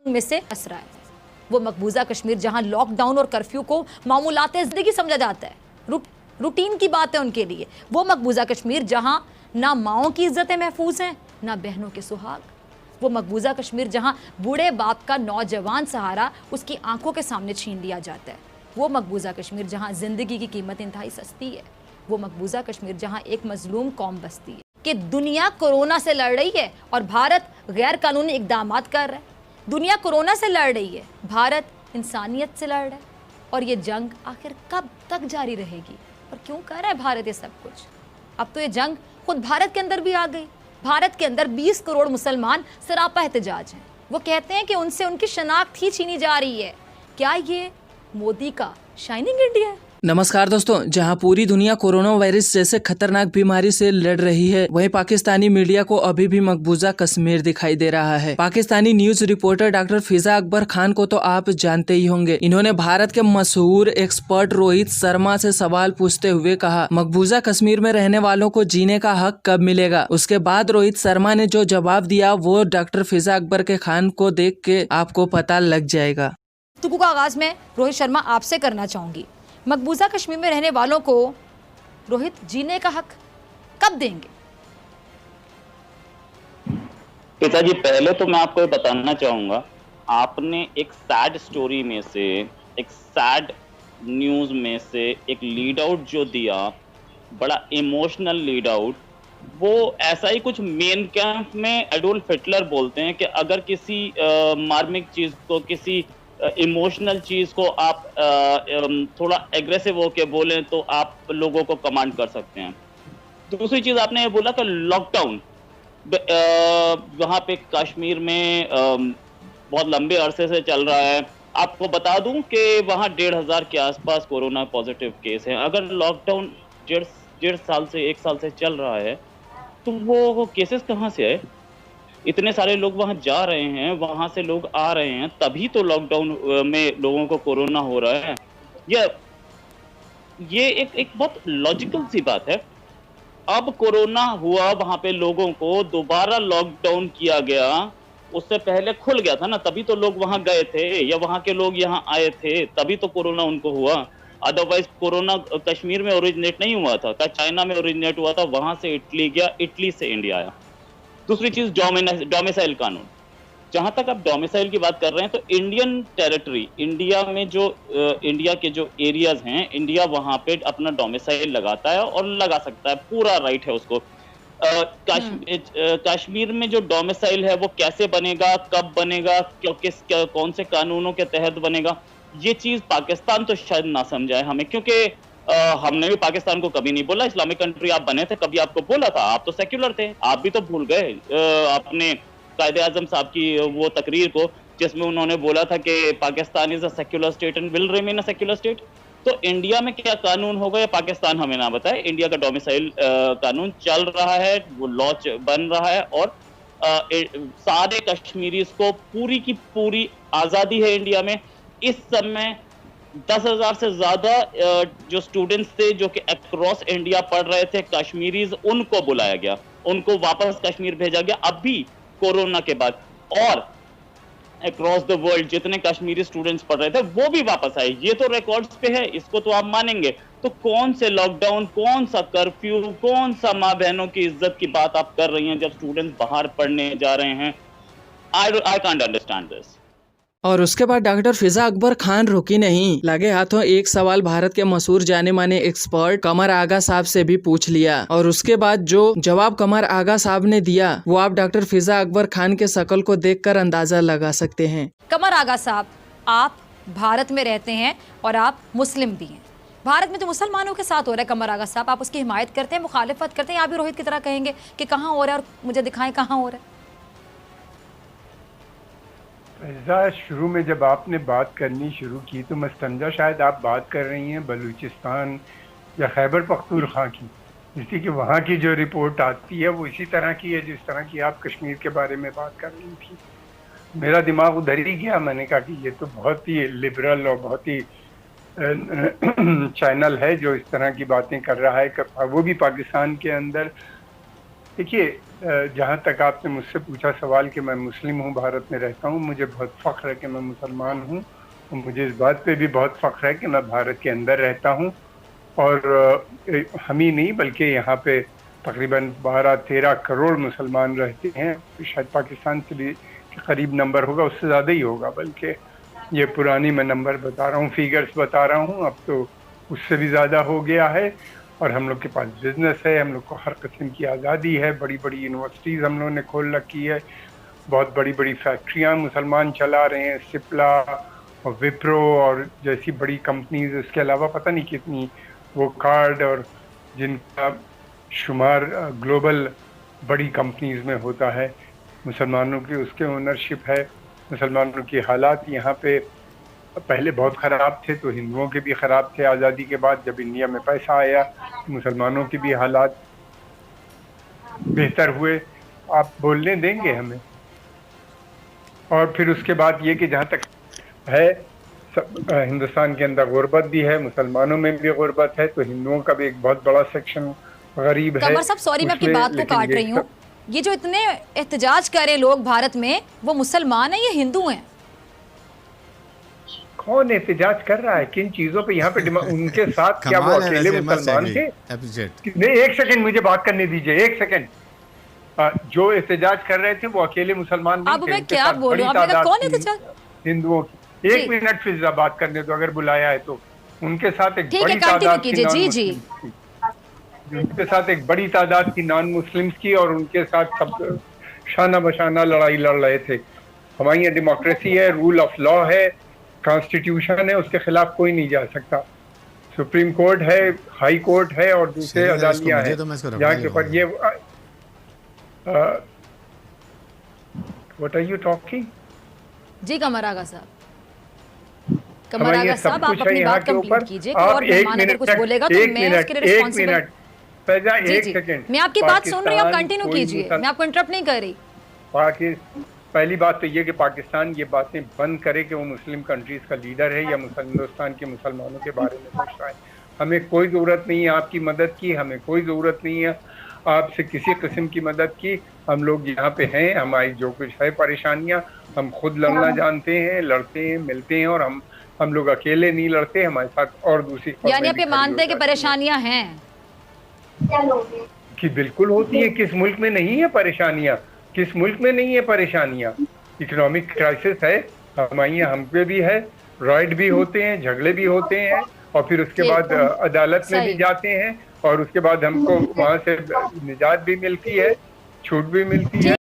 में से हंस रहा है। वो मकबूजा कश्मीर जहां लॉकडाउन और कर्फ्यू को मामूलात जिंदगी समझा जाता है, रूटीन की बात है उनके लिए। वो मकबूजा कश्मीर जहां ना माओं की इज्जतें महफूज हैं, ना बहनों के सुहाग। वो मकबूजा कश्मीर जहां बूढ़े बाप का नौजवान सहारा उसकी आंखों के सामने छीन लिया जाता है। वो मकबूजा कश्मीर जहां जिंदगी की कीमत इंतहाई सस्ती है। वो मकबूजा कश्मीर जहां एक मजलूम कौम बसती है। कि दुनिया कोरोना से लड़ रही है और भारत गैर कानूनी इकदामात कर रहा है। दुनिया कोरोना से लड़ रही है, भारत इंसानियत से लड़ रहा है। और ये जंग आखिर कब तक जारी रहेगी और क्यों कर रहा है भारत ये सब कुछ? अब तो ये जंग खुद भारत के अंदर भी आ गई। भारत के अंदर 20 करोड़ मुसलमान सरापा एहतजाज हैं। वो कहते हैं कि उनसे उनकी शनाख्त ही छीनी जा रही है। क्या ये मोदी का शाइनिंग इंडिया है? नमस्कार दोस्तों, जहां पूरी दुनिया कोरोना वायरस जैसे खतरनाक बीमारी से लड़ रही है, वहीं पाकिस्तानी मीडिया को अभी भी मकबूजा कश्मीर दिखाई दे रहा है। पाकिस्तानी न्यूज रिपोर्टर डॉक्टर फिजा अकबर खान को तो आप जानते ही होंगे। इन्होंने भारत के मशहूर एक्सपर्ट रोहित शर्मा से सवाल पूछते हुए कहा, मकबूजा कश्मीर में रहने वालों को जीने का हक कब मिलेगा? उसके बाद रोहित शर्मा ने जो जवाब दिया वो डॉक्टर फिजा अकबर के खान को देख के आपको पता लग जाएगा। गुफ्तगू का आगाज मैं रोहित शर्मा आपसे करना चाहूंगी। मकबूजा कश्मीर में रहने वालों को रोहित जीने का हक कब देंगे? पिताजी, पहले तो मैं आपको बताना चाहूंगा, आपने एक सैड स्टोरी में से, एक सैड न्यूज में से एक लीड आउट जो दिया, बड़ा इमोशनल लीड आउट, वो ऐसा ही कुछ मेन कैंप में एडोल्फ हिटलर बोलते हैं कि अगर किसी मार्मिक चीज को, किसी इमोशनल चीज को आप थोड़ा एग्रेसिव होके बोलें तो आप लोगों को कमांड कर सकते हैं। दूसरी चीज आपने ये बोला कि लॉकडाउन वहां पे कश्मीर में बहुत लंबे अरसे से चल रहा है। आपको बता दूं कि वहां 1,500 के आसपास कोरोना पॉजिटिव केस हैं। अगर लॉकडाउन 1.5 साल से चल रहा है तो वो केसेस कहाँ से आए? इतने सारे लोग वहां जा रहे हैं, वहां से लोग आ रहे हैं, तभी तो लॉकडाउन में लोगों को कोरोना हो रहा है। ये एक बहुत लॉजिकल सी बात है। अब कोरोना हुआ, वहां पे लोगों को दोबारा लॉकडाउन किया गया, उससे पहले खुल गया था ना, तभी तो लोग वहां गए थे, या वहां के लोग यहां आए थे, तभी तो कोरोना उनको हुआ। अदरवाइज कोरोना कश्मीर में ओरिजिनेट नहीं हुआ था, चाइना में ओरिजिनेट हुआ था, वहां से इटली गया, इटली से इंडिया आया। दूसरी चीज डोमिसाइल कानून। जहां तक आप डोमिसाइल की बात कर रहे हैं तो इंडियन टेरिटरी, इंडिया में जो इंडिया के जो एरियाज हैं, इंडिया वहां पे अपना डोमिसाइल लगाता है और लगा सकता है, पूरा राइट है उसको। कश्मीर में जो डोमिसाइल है वो कैसे बनेगा, कब बनेगा, कौन से कानूनों के तहत बनेगा, ये चीज पाकिस्तान तो शायद ना समझाए हमें, क्योंकि हमने भी पाकिस्तान को कभी नहीं बोला इस्लामिक कंट्री आप बने थे, कभी आपको बोला था? आप तो सेक्युलर थे, आप भी तो भूल गए अपने कायदे आजम साहब की वो तकरीर को, जिसमें उन्होंने बोला था कि Pakistan is a secular state and will remain a secular state. तो इंडिया में क्या कानून होगा या पाकिस्तान हमें ना बताए। इंडिया का डोमिसाइल कानून चल रहा है, वो लॉ बन रहा है और सारे कश्मीरीज को पूरी की पूरी आजादी है इंडिया में। इस समय 10,000 से ज्यादा जो स्टूडेंट्स थे जो कि अक्रॉस इंडिया पढ़ रहे थे, कश्मीरीज, उनको बुलाया गया, उनको वापस कश्मीर भेजा गया अभी कोरोना के बाद। और अक्रॉस द वर्ल्ड जितने कश्मीरी स्टूडेंट्स पढ़ रहे थे वो भी वापस आए। ये तो रिकॉर्ड्स पे है, इसको तो आप मानेंगे। तो कौन से लॉकडाउन, कौन सा कर्फ्यू, कौन सा माँ बहनों की इज्जत की बात आप कर रही हैं जब स्टूडेंट्स बाहर पढ़ने जा रहे हैं? I can't understand this. और उसके बाद डॉक्टर फिजा अकबर खान रुकी नहीं, लगे हाथों एक सवाल भारत के मशहूर जाने माने एक्सपर्ट कमर आगा साहब से भी पूछ लिया। और उसके बाद जो जवाब कमर आगा साहब ने दिया वो आप डॉक्टर फिजा अकबर खान के शक्ल को देखकर अंदाजा लगा सकते हैं। कमर आगा साहब, आप भारत में रहते हैं और आप मुस्लिम भी हैं। भारत में जो मुसलमानों के साथ हो रहा है कमर आगा साहब, आप उसकी हिमायत करते हैं, मुखालिफत करते हैं, आप भी रोहित की तरह कहेंगे कि कहाँ हो रहा है और मुझे दिखाएं कहाँ हो रहा है? शुरू में जब आपने बात करनी शुरू की तो मैं समझा शायद आप बात कर रही हैं बलूचिस्तान या खैबर पख्तूनख्वा की, जिसकी कि वहाँ की जो रिपोर्ट आती है वो इसी तरह की है जिस तरह की आप कश्मीर के बारे में बात कर रही थी। मेरा दिमाग उधर ही गया, मैंने कहा कि ये तो बहुत ही लिबरल और बहुत ही चैनल है जो इस तरह की बातें कर रहा है, वो भी पाकिस्तान के अंदर। देखिए, जहाँ तक आपने मुझसे पूछा सवाल कि मैं मुस्लिम हूँ, भारत में रहता हूँ, मुझे बहुत फ़ख्र है कि मैं मुसलमान हूँ और मुझे इस बात पे भी बहुत फ़ख्र है कि मैं भारत के अंदर रहता हूँ। और हम ही नहीं बल्कि यहाँ पे तकरीबन 12-13 करोड़ मुसलमान रहते हैं। शायद पाकिस्तान से भी करीब नंबर होगा, उससे ज़्यादा ही होगा, बल्कि ये पुरानी मैं नंबर बता रहा हूँ, फिगर्स बता रहा हूँ, अब तो उससे भी ज़्यादा हो गया है। और हम लोग के पास बिजनेस है, हम लोग को हर किस्म की आज़ादी है, बड़ी बड़ी यूनिवर्सिटीज़ हम लोगों ने खोल रखी है, बहुत बड़ी बड़ी फैक्ट्रियाँ मुसलमान चला रहे हैं, सिप्ला और विप्रो और जैसी बड़ी कंपनीज, इसके अलावा पता नहीं कितनी वो कार्ड और जिनका शुमार ग्लोबल बड़ी कंपनीज में होता है, मुसलमानों की उसके ओनरशिप है। मुसलमानों की हालात यहाँ पे पहले बहुत ख़राब थे, तो हिंदुओं के भी ख़राब थे आज़ादी के बाद। जब इंडिया में पैसा आया तो मुसलमानों के भी हालात बेहतर हुए। आप बोलने देंगे हमें? और फिर उसके बाद ये कि जहाँ तक है हिंदुस्तान के अंदर गुर्बत भी है, मुसलमानों में भी गुर्बत है, तो हिंदुओं का भी एक बहुत बड़ा सेक्शन गरीब है। कमर साहब सॉरी मैं आपकी बात को काट रही हूँ, ये जो इतने एहतजाज कर रहे लोग भारत में, वो मुसलमान हैं या हिंदू हैं? कौन एहतजाज कर रहा है, किन चीजों पे यहाँ पे उनके साथ क्या वो अकेले मुसलमान थे? नहीं, एक सेकंड मुझे बात करने दीजिए, एक सेकंड। जो एहतजाज कर रहे थे वो अकेले मुसलमान नहीं अब थे, मैं क्या बोलूं, आपने कहा कौन एहतजाज? हिंदुओं की। एक मिनट फिजा बात करने दो, अगर बुलाया है तो। उनके साथ एक बड़ी तादाद कीजिए, जी जी, उनके साथ एक बड़ी तादाद की नॉन मुस्लिम्स की, और उनके साथ सब शाना बशाना लड़ाई लड़ रहे थे। हमारी यहाँ डेमोक्रेसी है, रूल ऑफ लॉ है, कॉन्स्टिट्यूशन है, उसके खिलाफ कोई नहीं जा सकता। सुप्रीम कोर्ट है, हाई कोर्ट है और दूसरे अदालतियां हैं जहाँ के ऊपर ये व्हाट आर यू टॉकिंग? जी कमर आगा साहब, कमर आगा साहब आप अपनी बात कंप्लीट कीजिए। और एक मेहमान अगर कुछ बोलेगा तो मैं उसके लिए रिस्पांसिबल। फैजा एक सेकंड, मैं आपकी बात सुन रही हूँ, आप कंटिन्यू कीजिए, मैं आपको इंटरप्ट नहीं कर रही। पहली बात तो ये कि पाकिस्तान ये बातें बंद करे कि वो मुस्लिम कंट्रीज का लीडर है या हिंदुस्तान के मुसलमानों के बारे में सोच रहा है। हमें कोई ज़रूरत नहीं है आपकी मदद की, हमें कोई ज़रूरत नहीं है आपसे किसी किस्म की मदद की। हम लोग यहाँ पे हैं, हमारी जो कुछ है परेशानियाँ हम खुद लड़ना जानते हैं, लड़ते हैं, मिलते हैं, और हम लोग अकेले नहीं लड़ते, हमारे साथ और दूसरी। यानी आप ये मानते हैं कि परेशानियाँ हैं? कि बिल्कुल होती है, किस मुल्क में नहीं है परेशानियाँ, किस मुल्क में नहीं है परेशानियाँ? इकोनॉमिक क्राइसिस है, हमारे यहाँ हम पे भी है, राइट भी होते हैं, झगड़े भी होते हैं, और फिर उसके बाद अदालत में भी जाते हैं, और उसके बाद हमको वहाँ से निजात भी मिलती है, छूट भी मिलती है।